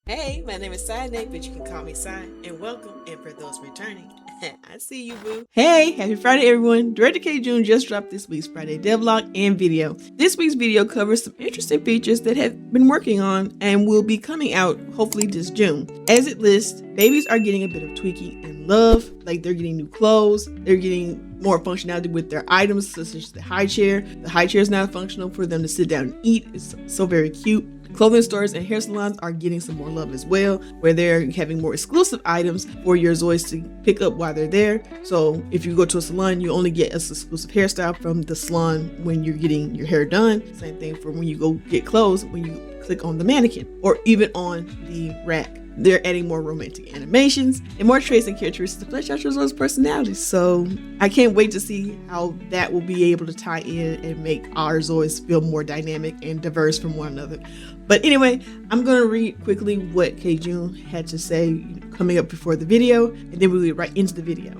Hey, my name is Side Nate, but you can call me Side, and welcome. And for those returning, I see you, boo. Hey, happy Friday, everyone. Director Kjun just dropped this week's Friday devlog and video. This week's video covers some interesting features that have been working on and will be coming out hopefully this June. As it lists, babies are getting a bit of tweaking and love, like they're getting new clothes, they're getting more functionality with their items, such as the high chair. The high chair is now functional for them to sit down and eat. It's so very cute. Clothing stores and hair salons are getting some more love as well, where they're having more exclusive items for your Zois to pick up while they're there. So if you go to a salon, you only get an exclusive hairstyle from the salon when you're getting your hair done. Same thing for when you go get clothes, when you click on the mannequin or even on the rack. They're adding more romantic animations and more traits and characteristics to flesh out your Zoi's personality. So I can't wait to see how that will be able to tie in and make our Zois feel more dynamic and diverse from one another. But anyway, I'm going to read quickly what Kjun had to say coming up before the video, and then we'll get right into the video.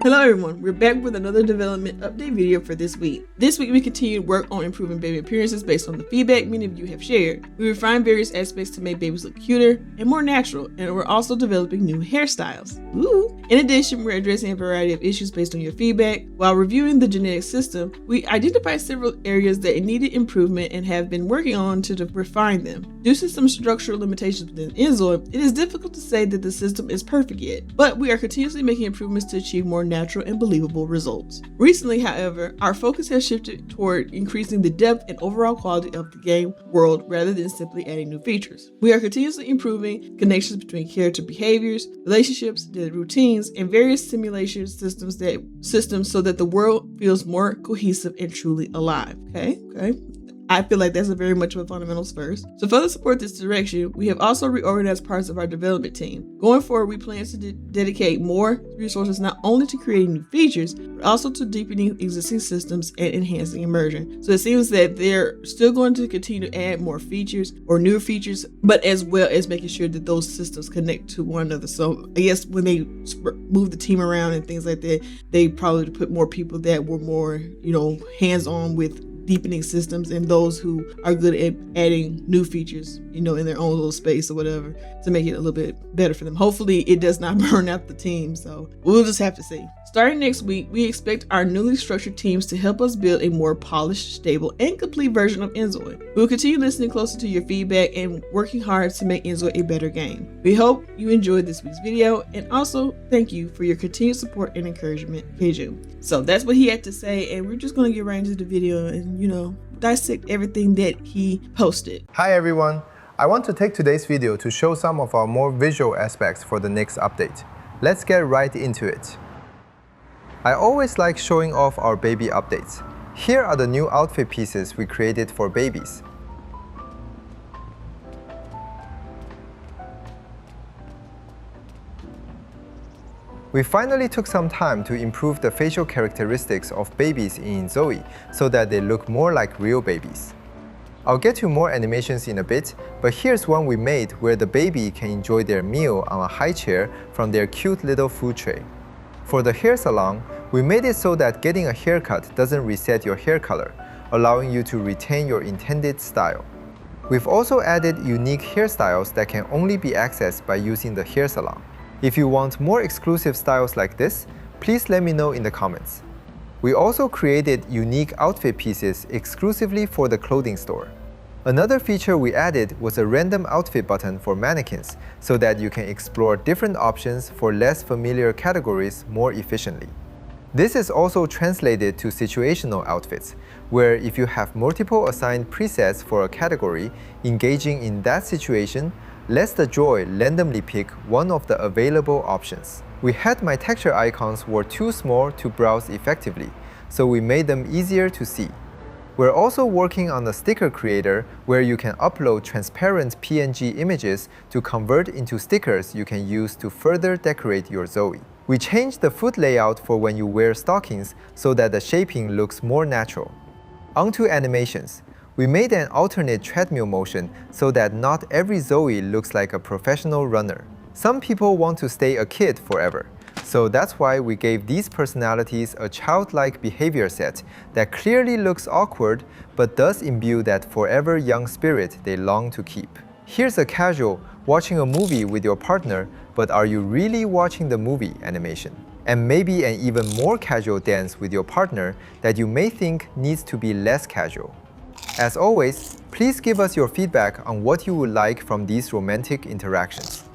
Hello everyone, we're back with another development update video for this week. This week we continue to work on improving baby appearances based on the feedback many of you have shared. We refined various aspects to make babies look cuter and more natural, and we're also developing new hairstyles. Ooh. In addition, we're addressing a variety of issues based on your feedback. While reviewing the genetic system, we identified several areas that needed improvement and have been working on to refine them. Due to some structural limitations within inZOI, it is difficult to say that the system is perfect yet, but we are continuously making improvements to achieve more natural and believable results. Recently, however, our focus has shifted toward increasing the depth and overall quality of the game world rather than simply adding new features. We are continuously improving connections between character behaviors, relationships, daily routines, and various simulation systems so that the world feels more cohesive and truly alive. Okay. I feel like that's a very much of a fundamentals first. To further support this direction, we have also reorganized parts of our development team. Going forward, we plan to dedicate more resources not only to creating new features, but also to deepening existing systems and enhancing immersion. So it seems that they're still going to continue to add more features or newer features, but as well as making sure that those systems connect to one another. So I guess when they move the team around and things like that, they probably put more people that were more, hands-on with deepening systems and those who are good at adding new features, in their own little space or whatever to make it a little bit better for them. Hopefully it does not burn out the team. So we'll just have to see. Starting next week, we expect our newly structured teams to help us build a more polished, stable, and complete version of inZOI. We will continue listening closely to your feedback and working hard to make inZOI a better game. We hope you enjoyed this week's video, and also thank you for your continued support and encouragement, Kjun. So that's what he had to say, and we're just going to get right into the video and, dissect everything that he posted. Hi everyone! I want to take today's video to show some of our more visual aspects for the next update. Let's get right into it. I always like showing off our baby updates. Here are the new outfit pieces we created for babies. We finally took some time to improve the facial characteristics of babies in inZOI so that they look more like real babies. I'll get to more animations in a bit, but here's one we made where the baby can enjoy their meal on a high chair from their cute little food tray. For the hair salon, we made it so that getting a haircut doesn't reset your hair color, allowing you to retain your intended style. We've also added unique hairstyles that can only be accessed by using the hair salon. If you want more exclusive styles like this, please let me know in the comments. We also created unique outfit pieces exclusively for the clothing store. Another feature we added was a random outfit button for mannequins so that you can explore different options for less familiar categories more efficiently. This is also translated to situational outfits, where if you have multiple assigned presets for a category, engaging in that situation lets the Joy randomly pick one of the available options. We had my texture icons were too small to browse effectively, so we made them easier to see. We're also working on a sticker creator where you can upload transparent PNG images to convert into stickers you can use to further decorate your Zoe. We changed the foot layout for when you wear stockings so that the shaping looks more natural. Onto animations. We made an alternate treadmill motion so that not every Zoe looks like a professional runner. Some people want to stay a kid forever, so that's why we gave these personalities a childlike behavior set that clearly looks awkward but does imbue that forever young spirit they long to keep. Here's a casual watching a movie with your partner, but are you really watching the movie animation? And maybe an even more casual dance with your partner that you may think needs to be less casual. As always, please give us your feedback on what you would like from these romantic interactions.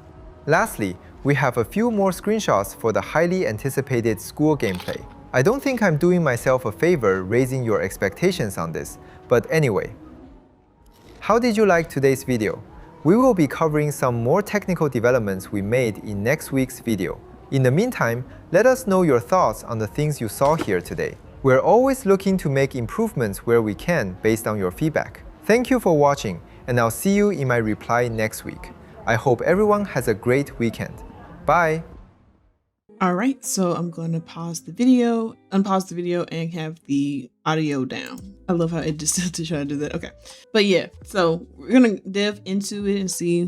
Lastly, we have a few more screenshots for the highly anticipated school gameplay. I don't think I'm doing myself a favor raising your expectations on this, but anyway. How did you like today's video? We will be covering some more technical developments we made in next week's video. In the meantime, let us know your thoughts on the things you saw here today. We're always looking to make improvements where we can based on your feedback. Thank you for watching, and I'll see you in my reply next week. I hope everyone has a great weekend. Bye! All right, so I'm going to pause the video, unpause the video, and have the audio down. I love how it just to try to do that. Okay, but yeah, so we're gonna dive into it and see,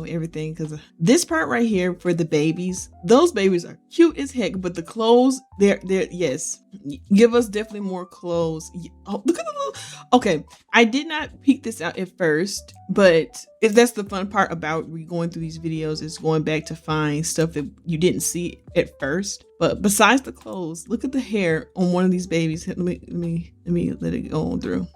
everything, because this part right here for the babies, those babies are cute as heck, but the clothes, they're yes, give us definitely more clothes. Oh, look at the little. Okay, I did not peek this out at first, but that's the fun part about going through these videos, is going back to find stuff that you didn't see at first. But besides the clothes, look at the hair on one of these babies. Let me let it go on through.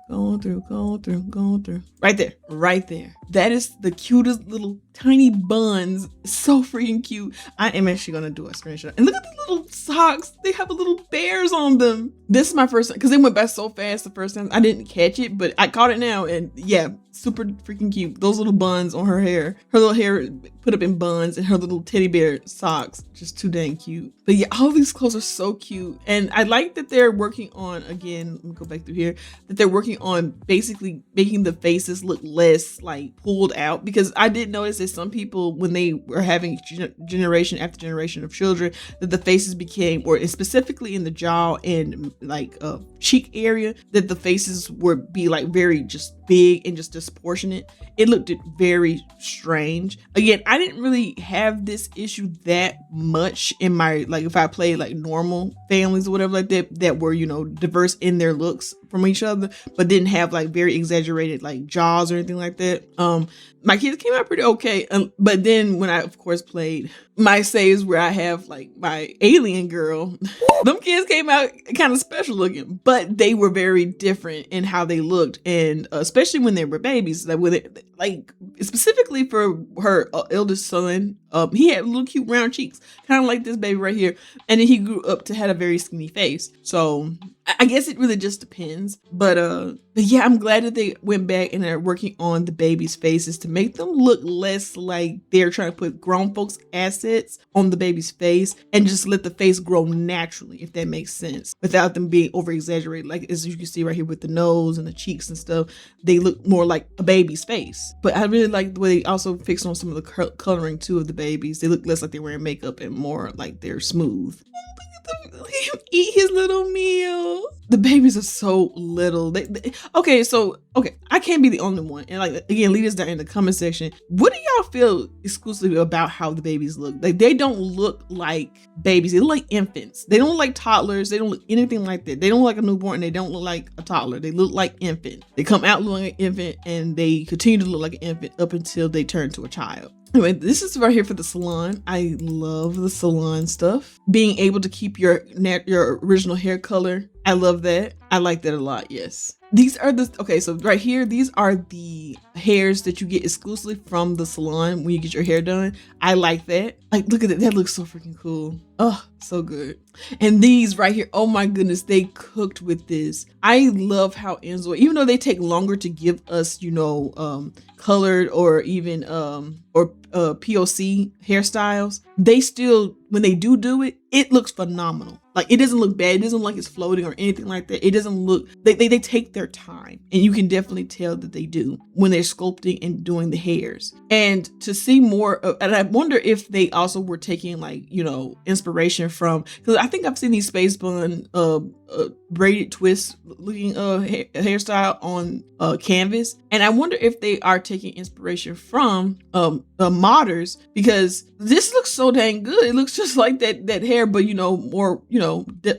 Right there. That is the cutest little tiny buns. So freaking cute. I am actually gonna do a screenshot. And look at the little socks. They have little bears on them. This is my first time, because they went by so fast the first time. I didn't catch it, but I caught it now. And yeah, super freaking cute. Those little buns on her hair. Her little hair put up in buns, and her little teddy bear socks. Just too dang cute. But yeah, all these clothes are so cute. And I like that they're working on, again, let me go back through here, that they're working on basically making the faces look less like pulled out, because I did notice that some people, when they were having generation after generation of children, that the faces became, or specifically in the jaw and like cheek area, that the faces would be like very just big and just disproportionate. It looked very strange. Again, I didn't really have this issue that much in my, like, if I played like normal families or whatever like that were, diverse in their looks from each other, but didn't have like very exaggerated like jaws or anything like that. My kids came out pretty okay. But then when I, of course, played my saves where I have like my alien girl, them kids came out kind of special looking, but they were very different in how they looked. And especially when they were babies, like specifically for her eldest son, he had little cute round cheeks, kind of like this baby right here. And then he grew up to have a very skinny face. So I guess it really just depends. But yeah, I'm glad that they went back and are working on the babies' faces to make them look less like they're trying to put grown folks' assets on the baby's face, and just let the face grow naturally, if that makes sense, without them being over exaggerated. Like, as you can see right here with the nose and the cheeks and stuff, they look more like a baby's face. But I really like the way they also fixed on some of the coloring too of the babies. They look less like they're wearing makeup and more like they're smooth. Look at him eat his little meal. The babies are so little. Okay, I can't be the only one. And like, again, leave us down in the comment section. What do y'all feel exclusively about how the babies look? Like, they don't look like babies. They look like infants. They don't look like toddlers. They don't look anything like that. They don't look like a newborn. They don't look like a toddler. They look like infant. They come out looking like an infant, and they continue to look like an infant up until they turn to a child. Anyway, this is right here for the salon. I love the salon stuff. Being able to keep your original hair color. I love that. I like that a lot. Yes. These are so right here, these are the hairs that you get exclusively from the salon when you get your hair done. I like that. Like, look at that. That looks so freaking cool. Oh, so good. And these right here, oh my goodness, they cooked with this. I love how inZOI, even though they take longer to give us, colored or even POC hairstyles, they still, when they do it, it looks phenomenal. Like, it doesn't look bad. It doesn't look like it's floating or anything like that. It doesn't look, they take their time, and you can definitely tell that they do when they're sculpting and doing the hairs. And to see more, and I wonder if they also were taking like, inspiration from, because I think I've seen these space bun braided twist looking hairstyle on canvas, and I wonder if they are taking inspiration from modders, because this looks so dang good. It looks just like that hair, but more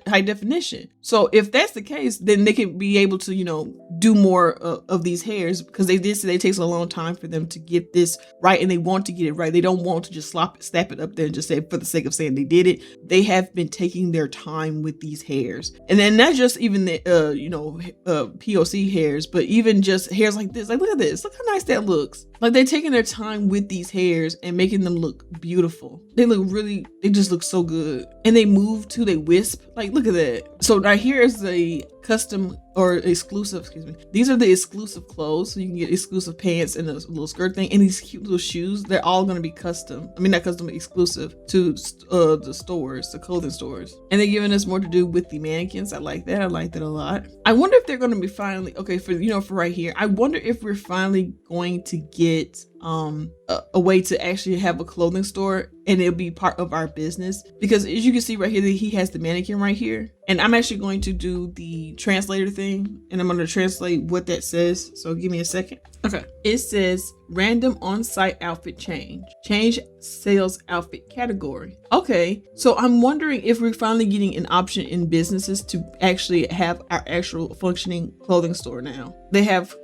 high definition. So if that's the case, then they could be able to do more of these hairs, because they did say it takes a long time for them to get this right, and they want to get it right. They don't want to just slap it up there and just say for the sake of saying they did it. They have been taking their time with these hairs, and then not just even the POC hairs, but even just hairs like this. Like, look at this. Look how nice that looks. Like, they're taking their time with these hairs and making them look beautiful. They just look so good. And they move too, they wisp. Like, look at that. So now here is the custom or exclusive, these are the exclusive clothes. So you can get exclusive pants and a little skirt thing, and these cute little shoes. They're all going to be custom. I mean, not custom, exclusive to the clothing stores. And they're giving us more to do with the mannequins. I like that. I like that a lot. I wonder if they're going to be finally, for right here, I wonder if we're finally going to get a way to actually have a clothing store, and it'll be part of our business, because as you can see right here, he has the mannequin right here, and I'm actually going to do the translator thing, and I'm going to translate what that says. So give me a second. Okay, it says random on-site outfit change sales outfit category. Okay, so I'm wondering if we're finally getting an option in businesses to actually have our actual functioning clothing store now. They have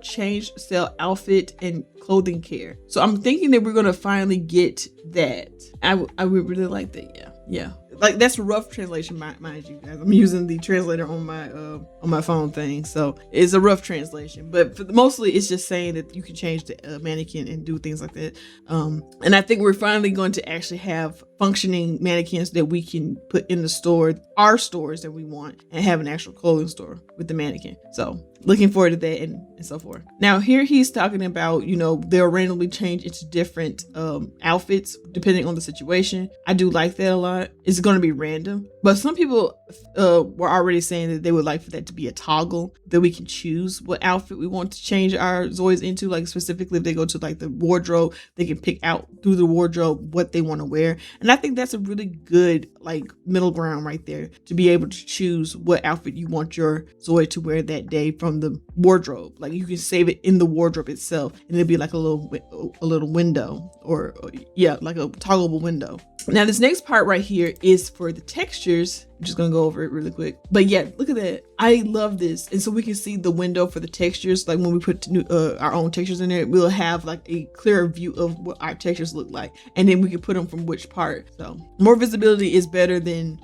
change sale outfit and clothing care. So I'm thinking that we're gonna finally get that. I would really like that. Yeah. Like, that's a rough translation, mind you guys. I'm using the translator on my phone thing, so it's a rough translation. But mostly, it's just saying that you can change the mannequin and do things like that. And I think we're finally going to actually have functioning mannequins that we can put in the store, our stores that we want, and have an actual clothing store with the mannequin. So looking forward to that and so forth. Now here he's talking about, they'll randomly change into different outfits depending on the situation. I do like that a lot. It's going to be random, but some people were already saying that they would like for that to be a toggle, that we can choose what outfit we want to change our Zois into. Like, specifically if they go to like the wardrobe, they can pick out through the wardrobe what they want to wear. And I think that's a really good like middle ground right there, to be able to choose what outfit you want your Zoi to wear that day from the wardrobe. Like, you can save it in the wardrobe itself, and it'll be like a little window, or like a toggleable window. Now this next part right here is for the textures. I'm just gonna go over it really quick, but yeah, look at that. I love this. And so we can see the window for the textures. Like, when we put our own textures in there, we'll have like a clearer view of what our textures look like, and then we can put them from which part. So more visibility is better than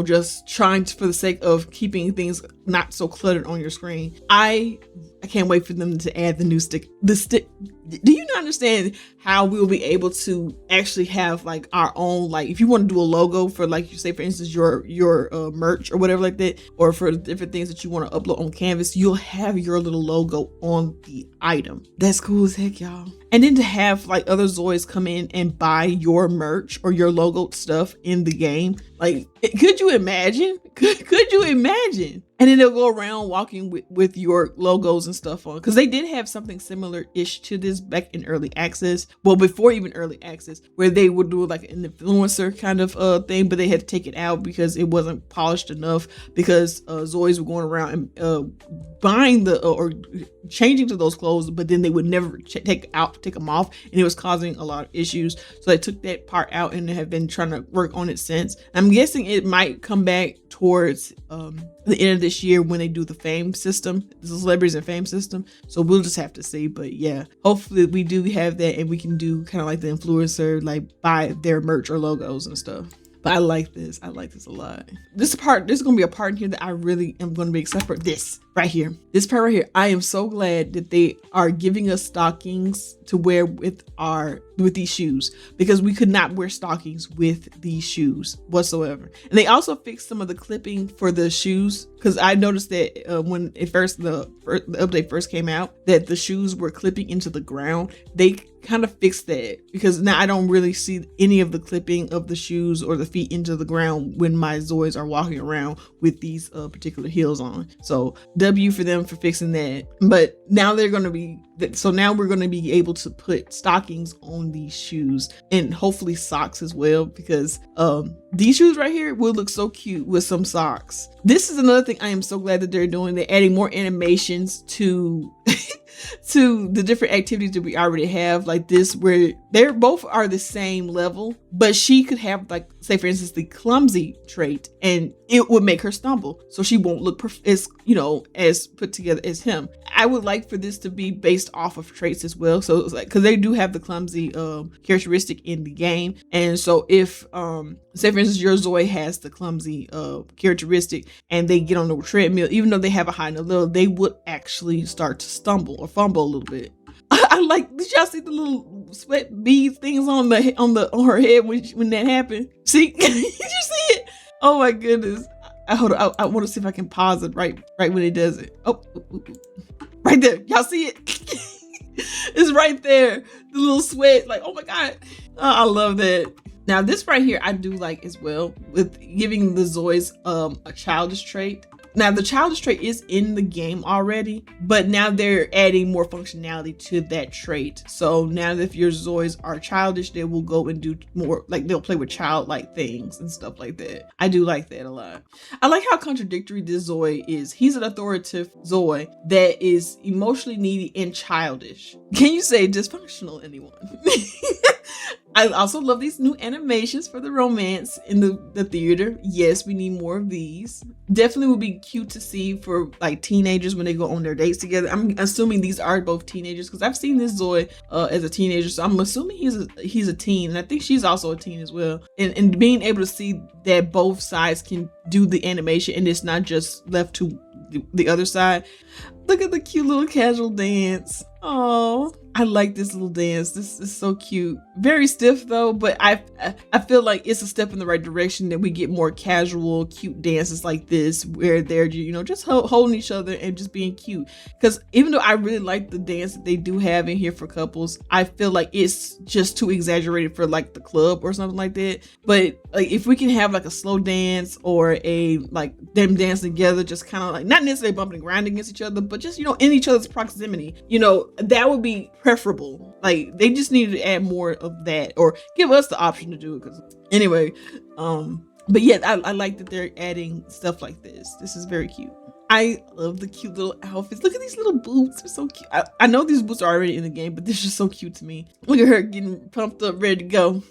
just trying to, for the sake of keeping things not so cluttered on your screen. I can't wait for them to add the new stick. Do you not understand how we'll be able to actually have like our own, like, if you want to do a logo for, like, you say for instance your merch or whatever like that, or for different things that you want to upload on Canvas, you'll have your little logo on the item. That's cool as heck, y'all. And then to have like other Zois come in and buy your merch or your logo stuff in the game. Like, could you imagine? Could you imagine? And then they'll go around walking with your logos and stuff on, because they did have something similar-ish to this back in early access. Well, before even early access, where they would do like an influencer kind of thing, but they had to take it out because it wasn't polished enough, because Zois were going around and buying or changing to those clothes, but then they would never take them off, and it was causing a lot of issues. So they took that part out, and they have been trying to work on it since. I'm guessing it might come back towards the end of this year when they do the fame system, the celebrities and fame system. So we'll just have to see. But yeah, hopefully we do have that, and we can do kind of like the influencer, like buy their merch or logos and stuff. But I like this. I like this a lot. There's going to be a part in here that I really am going to be excited for. This right here. This part right here. I am so glad that they are giving us stockings to wear with these shoes, because we could not wear stockings with these shoes whatsoever. And they also fixed some of the clipping for the shoes, because I noticed that when the update first came out, that the shoes were clipping into the ground. They kind of fix that, because now I don't really see any of the clipping of the shoes or the feet into the ground when my Zoids are walking around with these particular heels on. So W for them for fixing that. But now they're going to be, so now we're going to be able to put stockings on these shoes and hopefully socks as well, because these shoes right here will look so cute with some socks. This is another thing I am so glad that they're doing. They're adding more animations to to the different activities that we already have, like this, where they're both are the same level, but she could have, like, say for instance, the clumsy trait, and it would make her stumble, so she won't look as, you know, as put together as him. I would like for this to be based off of traits as well, so it's like, because they do have the clumsy characteristic in the game, and so if say for instance your Zoe has the clumsy characteristic and they get on the treadmill, even though they have a high and a low, they would actually start to stumble or fumble a little bit. I like, did y'all see the little sweat beads things on her head when that happened? See, did you see it? Oh my goodness! I want to see if I can pause it right when it does it. Oh, right there, y'all see it? It's right there, the little sweat. Like, oh my god, I love that. Now this right here I do like as well, with giving the Zoids a childish trait. Now the childish trait is in the game already, but now they're adding more functionality to that trait. So now if your Zoids are childish, they will go and do more, like they'll play with childlike things and stuff like that. I do like that a lot. I like how contradictory this Zoi is. He's an authoritative Zoi that is emotionally needy and childish. Can you say dysfunctional, anyone? I also love these new animations for the romance in the theater. Yes, we need more of these. Definitely would be cute to see for like teenagers when they go on their dates together. I'm assuming these are both teenagers, because I've seen this Zoi as a teenager, so I'm assuming he's a teen, and I think she's also a teen as well. And being able to see that both sides can do the animation and it's not just left to the other side. Look at the cute little casual dance. Oh, I like this little dance. This is so cute. Very stiff though, but I feel like it's a step in the right direction that we get more casual, cute dances like this, where they're, you know, just holding each other and just being cute. Because even though I really like the dance that they do have in here for couples, I feel like it's just too exaggerated for like the club or something like that. But like if we can have like a slow dance or a like them dancing together, just kind of like not necessarily bumping and grinding against each other, but just, you know, in each other's proximity, you know, that would be preferable. Like they just needed to add more of that, or give us the option to do it. Because anyway, but yeah, I like that they're adding stuff like this. This is very cute. I love the cute little outfits. Look at these little boots. They're so cute. I know these boots are already in the game, but they're just so cute to me. Look at her getting pumped up, ready to go.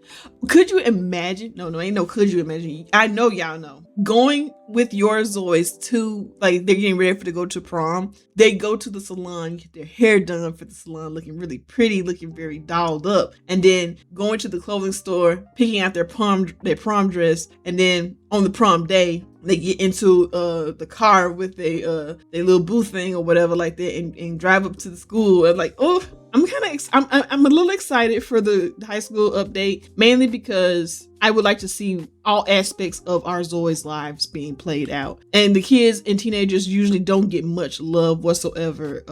Could you imagine? No, ain't no could you imagine. I know y'all know. Going with your Zoids to, like, they're getting ready to go to prom. They go to the salon, get their hair done for the salon, looking really pretty, looking very dolled up. And then going to the clothing store, picking out their prom dress, and then on the prom day, they get into the car with a little booth thing or whatever like that, and drive up to the school. And like, oh, I'm a little excited for the high school update, mainly because I would like to see all aspects of our Zoi's lives being played out. And the kids and teenagers usually don't get much love whatsoever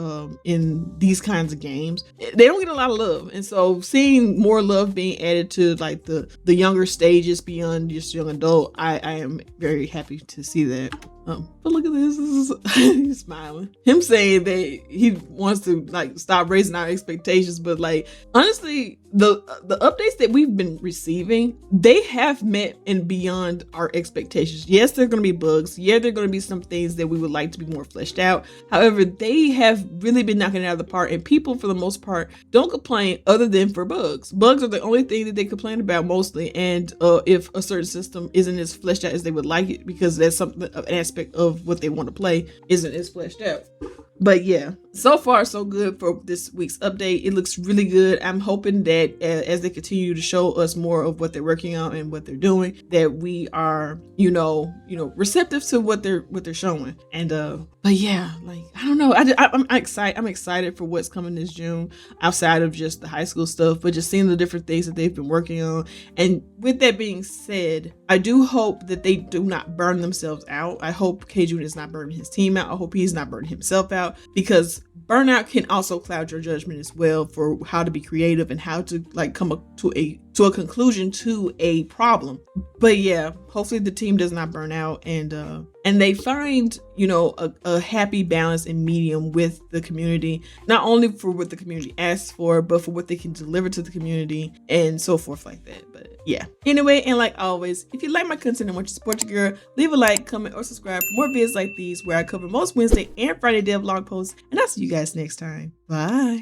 in these kinds of games. They don't get a lot of love. And so seeing more love being added to like the younger stages beyond just young adult, I am very happy to see that. But look at this. He's smiling. Him saying that he wants to like stop raising our expectations, but like honestly, the updates that we've been receiving, they have met and beyond our expectations. Yes, there are going to be bugs. Yeah, there are going to be some things that we would like to be more fleshed out. However, they have really been knocking it out of the park, and people for the most part don't complain other than for bugs. Bugs are the only thing that they complain about mostly, and if a certain system isn't as fleshed out as they would like it, because that's something, an aspect of what they want to play isn't as fleshed out. But yeah, so far so good for this week's update. It looks really good. I'm hoping that as they continue to show us more of what they're working on and what they're doing, that we are, you know, receptive to what they're showing. And but yeah, like I don't know, I'm excited for what's coming this June, outside of just the high school stuff, but just seeing the different things that they've been working on. And with that being said, I do hope that they do not burn themselves out. I hope Kjun is not burning his team out. I hope he's not burning himself out. out, because burnout can also cloud your judgment as well for how to be creative and how to like come up to a conclusion to a problem. But yeah, hopefully the team does not burn out, and they find, you know, a happy balance and medium with the community, not only for what the community asks for, but for what they can deliver to the community and so forth like that. But yeah, anyway, and like always, if you like my content and want to support your girl, leave a like, comment, or subscribe for more videos like these where I cover most Wednesday and Friday devlog posts, and I'll see you guys next time. Bye.